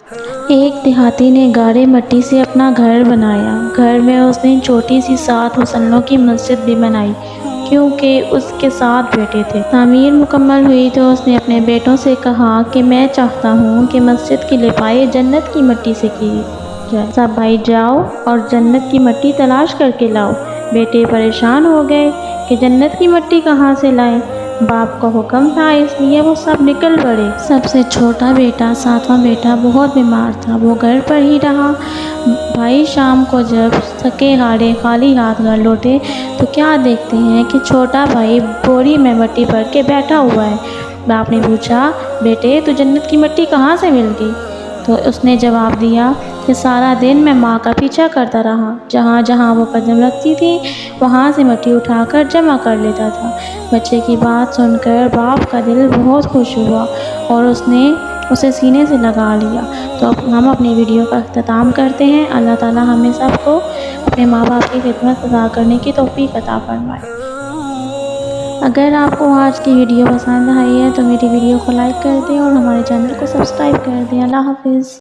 ایک دیہاتی نے گارے مٹی سے اپنا گھر بنایا۔ گھر میں اس نے چھوٹی سی 7 مسلوں کی مسجد بھی بنائی کیونکہ اس کے 7 بیٹے تھے۔ تعمیر مکمل ہوئی تو اس نے اپنے بیٹوں سے کہا کہ میں چاہتا ہوں کہ مسجد کی لپائی جنت کی مٹی سے کی جائے۔ سب بھائی جاؤ اور جنت کی مٹی تلاش کر کے لاؤ۔ بیٹے پریشان ہو گئے کہ جنت کی مٹی کہاں سے لائیں۔ باپ کا حکم تھا اس لیے وہ سب نکل پڑے۔ سب سے چھوٹا بیٹا، 7واں بیٹا، بہت بیمار تھا۔ وہ گھر پر ہی رہا۔ بھائی شام کو جب تھکے ہارے خالی ہاتھ گھر لوٹے تو کیا دیکھتے ہیں کہ چھوٹا بھائی بوری میں مٹی بھر کے بیٹھا ہوا ہے۔ باپ نے پوچھا، بیٹے تو جنت کی مٹی کہاں سے مل گئی؟ تو اس نے جواب دیا کہ سارا دن میں ماں کا پیچھا کرتا رہا۔ جہاں جہاں وہ قدم رکھتی تھی وہاں سے مٹی اٹھا کر جمع کر لیتا تھا۔ بچے کی بات سن کر باپ کا دل بہت خوش ہوا اور اس نے اسے سینے سے لگا لیا۔ تو اب ہم اپنی ویڈیو کا اختتام کرتے ہیں۔ اللہ تعالیٰ ہمیں سب کو اپنے ماں باپ کی خدمت ادا کرنے کی توفیق عطا فرمائے۔ اگر آپ کو آج کی ویڈیو پسند آئی ہے تو میری ویڈیو کو لائک کر دیں اور ہمارے چینل کو سبسکرائب کر دیں۔ اللہ حافظ۔